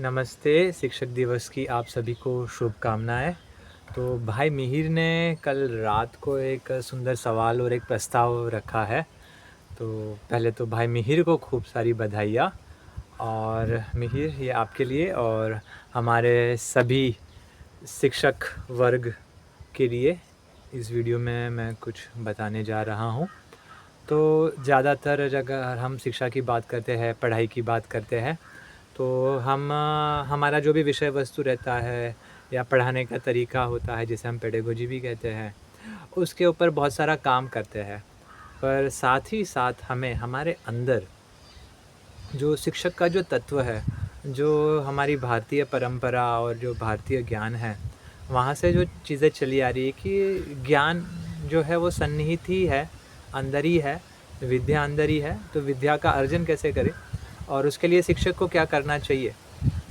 नमस्ते, शिक्षक दिवस की आप सभी को शुभकामनाएँ। तो भाई मिहिर ने कल रात को एक सुंदर सवाल और एक प्रस्ताव रखा है। तो पहले तो भाई मिहिर को खूब सारी बधाइयाँ और मिहिर ये आपके लिए और हमारे सभी शिक्षक वर्ग के लिए इस वीडियो में मैं कुछ बताने जा रहा हूँ। तो ज़्यादातर अगर हम शिक्षा की बात करते हैं, पढ़ाई की बात करते हैं तो हमारा जो भी विषय वस्तु रहता है या पढ़ाने का तरीका होता है जिसे हम पेडागोजी भी कहते हैं, उसके ऊपर बहुत सारा काम करते हैं। पर साथ ही साथ हमें हमारे अंदर जो शिक्षक का जो तत्व है, जो हमारी भारतीय परंपरा और जो भारतीय ज्ञान है, वहाँ से जो चीज़ें चली आ रही है कि ज्ञान जो है वो सन्निहित ही है, अंदर ही है, विद्या अंदर ही है, तो विद्या का अर्जन कैसे करें और उसके लिए शिक्षक को क्या करना चाहिए?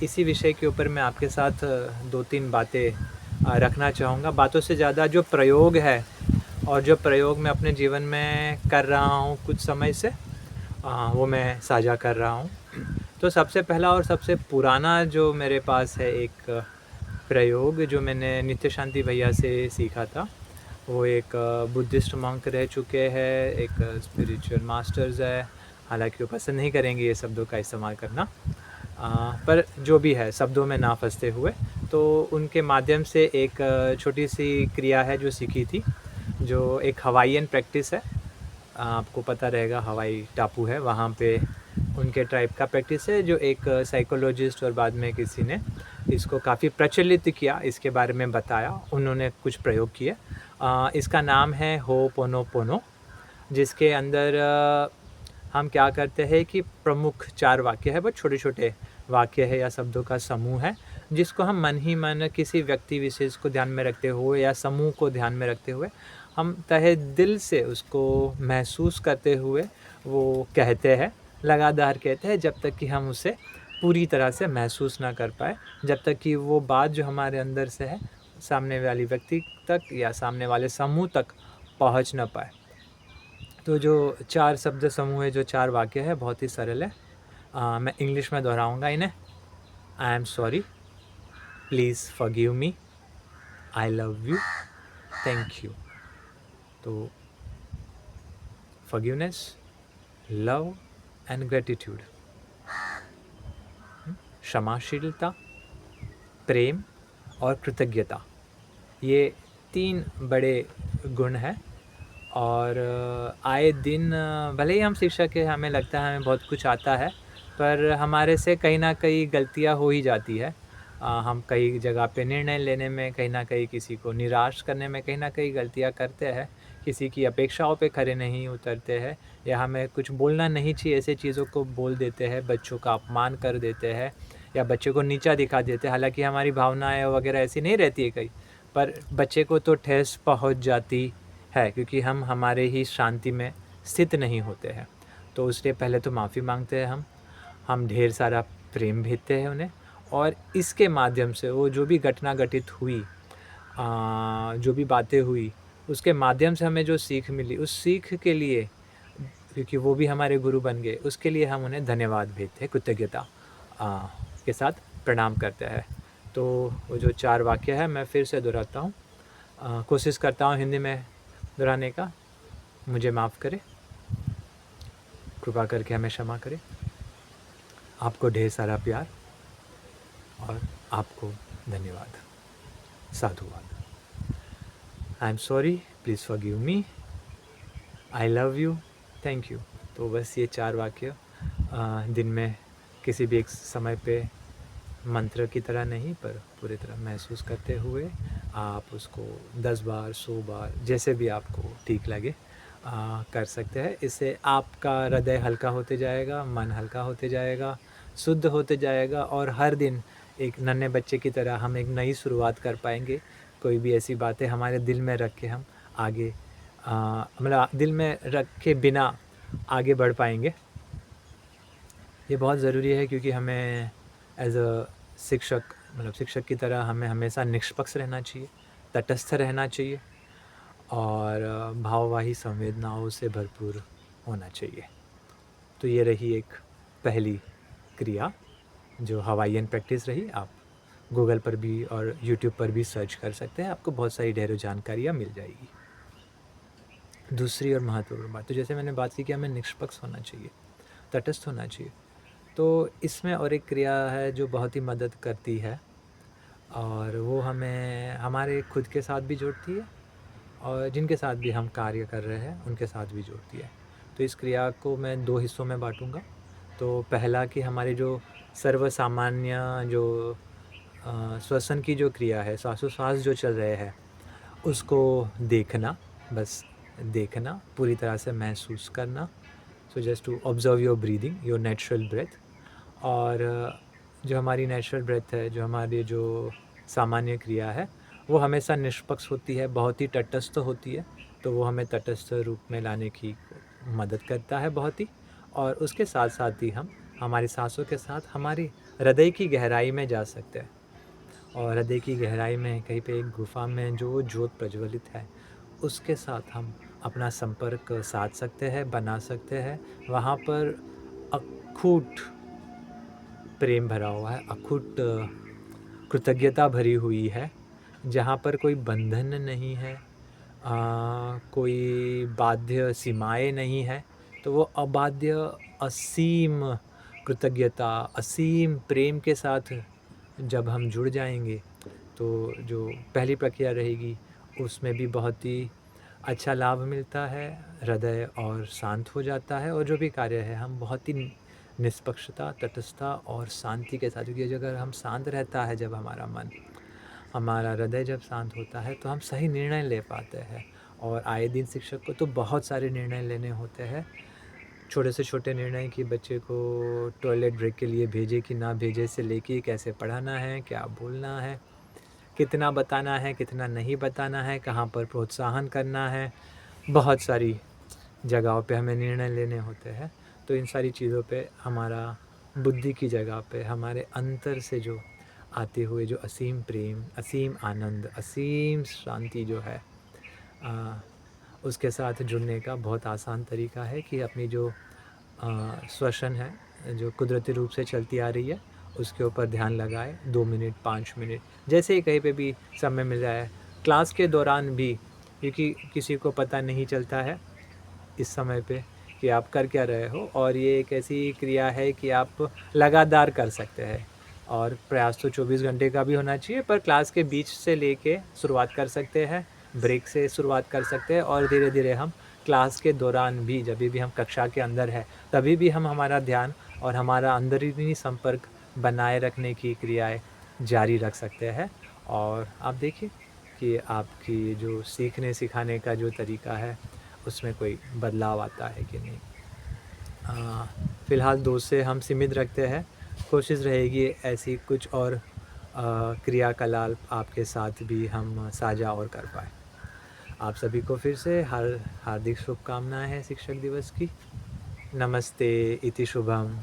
इसी विषय के ऊपर मैं आपके साथ 2-3 बातें रखना चाहूँगा। बातों से ज़्यादा जो प्रयोग है और जो प्रयोग मैं अपने जीवन में कर रहा हूँ कुछ समय से वो मैं साझा कर रहा हूँ। तो सबसे पहला और सबसे पुराना जो मेरे पास है एक प्रयोग जो मैंने नित्य शांति भैया से सीखा था। वो एक बुद्धिस्ट मॉन्क रह चुके हैं, एक स्पिरिचुअल मास्टर्स है, हालाँकि वो पसंद नहीं करेंगे ये शब्दों का इस्तेमाल करना। पर जो भी है शब्दों में ना फँसते हुए, तो उनके माध्यम से एक छोटी-सी क्रिया है जो सीखी थी, जो एक हवाईयन प्रैक्टिस है। आपको पता रहेगा हवाई टापू है, वहाँ पे उनके ट्राइब का प्रैक्टिस है जो एक साइकोलॉजिस्ट और बाद में किसी ने इसको काफ़ी प्रचलित किया, इसके बारे में बताया, उन्होंने कुछ प्रयोग किए। इसका नाम है हो'पोनोपोनो जिसके अंदर हम क्या करते हैं कि प्रमुख 4 वाक्य है, बहुत छोटे-छोटे वाक्य है या शब्दों का समूह है, जिसको हम मन ही मन किसी व्यक्ति विशेष को ध्यान में रखते हुए या समूह को ध्यान में रखते हुए, हम तहे दिल से उसको महसूस करते हुए वो कहते हैं, लगातार कहते हैं जब तक कि हम उसे पूरी तरह से महसूस ना कर पाएँ, जब तक कि वो बात जो हमारे अंदर से है, सामने वाली व्यक्ति तक या सामने वाले समूह तक पहुँच ना पाए। तो जो 4 शब्द समूह है, जो 4 वाक्य है, बहुत ही सरल है। मैं इंग्लिश में दोहराऊँगा इन्हें। I am sorry, please forgive me, I love you, thank you. तो फॉरगिवनेस, लव एंड ग्रैटिट्यूड। क्षमाशीलता, प्रेम और कृतज्ञता। ये 3 बड़े गुण हैं और आए दिन भले ही हम शिक्षक हैं, हमें लगता है हमें बहुत कुछ आता है, पर हमारे से कहीं न कहीं गलतियाँ हो ही जाती है। हम कई जगह पे निर्णय लेने में कहीं न कहीं किसी को निराश करने में कहीं न कहीं गलतियाँ करते हैं, किसी की अपेक्षाओं पे खरे नहीं उतरते हैं या हमें कुछ बोलना नहीं चाहिए ऐसे चीज़ों को बोल देते हैं, बच्चों का अपमान कर देते हैं या बच्चे को नीचा दिखा देते हैं। हालाँकि हमारी भावनाएँ वगैरह ऐसी नहीं रहती है कहीं, पर बच्चे को तो ठेस पहुँच जाती है क्योंकि हम हमारे ही शांति में स्थित नहीं होते हैं। तो उसलिए पहले तो माफ़ी माँगते हैं हम ढेर सारा प्रेम भेजते हैं उन्हें और इसके माध्यम से वो जो भी घटना घटित हुई जो भी बातें हुई, उसके माध्यम से हमें जो सीख मिली, उस सीख के लिए क्योंकि वो भी हमारे गुरु बन गए, उसके लिए हम उन्हें धन्यवाद भेजते हैं, कृतज्ञता के साथ प्रणाम करते हैं। तो वो जो 4 वाक्य है मैं फिर से दोहराता हूँ। कोशिश करता हूँ हिंदी में दोहराने का, मुझे माफ़ करें, कृपा करके हमें क्षमा करें। आपको ढेर सारा प्यार और आपको धन्यवाद। साधुवाद। I am sorry, please forgive me, I love you, thank you. तो बस ये 4 वाक्य दिन में किसी भी एक समय पे मंत्र की तरह नहीं पर पूरी तरह महसूस करते हुए आप उसको 10 बार, 100 बार जैसे भी आपको ठीक लगे कर सकते हैं। इससे आपका हृदय हल्का होते जाएगा, मन हल्का होते जाएगा, शुद्ध होते जाएगा और हर दिन एक नन्हे बच्चे की तरह हम एक नई शुरुआत कर पाएँगे। कोई भी ऐसी बातें हमारे दिल में रख के हम आगे मतलब दिल में रखे बिना आगे बढ़ पाएँगे। ये बहुत ज़रूरी है क्योंकि हमें एज़ अ शिक्षक मतलब शिक्षक की तरह हमें हमेशा निष्पक्ष रहना चाहिए, तटस्थ रहना चाहिए और भाववाही संवेदनाओं से भरपूर होना चाहिए। तो ये रही एक पहली क्रिया जो हवाईयन प्रैक्टिस रही, आप गूगल पर भी और यूट्यूब पर भी सर्च कर सकते हैं, आपको बहुत सारी ढेरों जानकारियाँ मिल जाएगी। दूसरी और महत्वपूर्ण बात, तो जैसे मैंने बात की कि हमें निष्पक्ष होना चाहिए, तटस्थ होना चाहिए, तो इसमें और एक क्रिया है जो बहुत ही मदद करती है और वो हमें हमारे खुद के साथ भी जोड़ती है और जिनके साथ भी हम कार्य कर रहे हैं, उनके साथ भी जोड़ती है। तो इस क्रिया को मैं 2 हिस्सों में बाँटूँगा। तो पहला कि हमारी जो सर्वसामान्य जो श्वसन की जो क्रिया है, श्वासोच्छ्वास जो चल रहे हैं, उसको देखना, बस देखना, पूरी तरह से महसूस करना। So just to observe your breathing, your natural breath. और जो हमारी नेचुरल ब्रेथ है, जो हमारी जो सामान्य क्रिया है, वो हमेशा निष्पक्ष होती है, बहुत ही तटस्थ होती है। तो वो हमें तटस्थ रूप में लाने की मदद करता है बहुत ही। और उसके साथ-साथ ही हम हमारी साँसों के साथ हमारी हृदय की गहराई में जा सकते हैं। और हृदय की गहराई में कहीं पे एक गुफ़ा में जो ज्योत प्रज्वलित है, उसके साथ हम अपना संपर्क साध सकते हैं, बना सकते हैं। वहाँ पर अखूट प्रेम भरा हुआ है, अखूट कृतज्ञता भरी हुई है, जहाँ पर कोई बंधन नहीं है, कोई बाध्य सीमाएँ नहीं है। तो वो अबाध्य, असीम कृतज्ञता, असीम प्रेम के साथ जब हम जुड़ जाएँगे, तो जो पहली प्रक्रिया रहेगी, उसमें भी बहुत ही अच्छा लाभ मिलता है, हृदय और शांत हो जाता है और जो भी कार्य है, हम बहुत ही निष्पक्षता, तटस्थता और शांति के साथ, क्योंकि अगर हम शांत रहता है जब हमारा मन, हमारा हृदय जब शांत होता है, तो हम सही निर्णय ले पाते हैं। और आए दिन शिक्षक को तो बहुत सारे निर्णय लेने होते हैं, छोटे से छोटे निर्णय कि बच्चे को टॉयलेट ब्रेक के लिए भेजें कि ना भेजें से लेके कैसे पढ़ाना है, क्या बोलना है, कितना बताना है, कितना नहीं बताना है, कहाँ पर प्रोत्साहन करना है, बहुत सारी जगहों पे हमें निर्णय लेने होते हैं। तो इन सारी चीज़ों पे हमारा बुद्धि की जगह पे हमारे अंतर से जो आते हुए जो असीम प्रेम, असीम आनंद, असीम शांति जो है, अ, उसके साथ जुड़ने का बहुत आसान तरीका है कि अपनी जो श्वसन है, जो कुदरती रूप से चलती आ रही है, उसके ऊपर ध्यान लगाएँ 2 मिनट, 5 मिनट, जैसे ही कहीं पे भी समय मिल रहा है। क्लास के दौरान भी, क्योंकि किसी को पता नहीं चलता है इस समय पे कि आप कर क्या रहे हो, और ये एक ऐसी क्रिया है कि आप लगातार कर सकते हैं और प्रयास तो 24 घंटे का भी होना चाहिए, पर क्लास के बीच से लेके शुरुआत कर सकते हैं, ब्रेक से शुरुआत कर सकते हैं और धीरे-धीरे हम क्लास के दौरान भी, जभी भी हम कक्षा के अंदर हैं, तभी भी हम हमारा ध्यान और हमारा अंदरूनी संपर्क बनाए रखने की क्रियाएँ जारी रख सकते हैं। और आप देखिए कि आपकी जो सीखने-सिखाने का जो तरीका है, उसमें कोई बदलाव आता है कि नहीं। फ़िलहाल 2 से हम सीमित रखते हैं, कोशिश रहेगी ऐसी कुछ और क्रियाकलाप आपके साथ भी हम साझा और कर पाएँ। आप सभी को फिर से हार्दिक शुभकामनाएँ हैं शिक्षक दिवस की। नमस्ते, इति शुभम।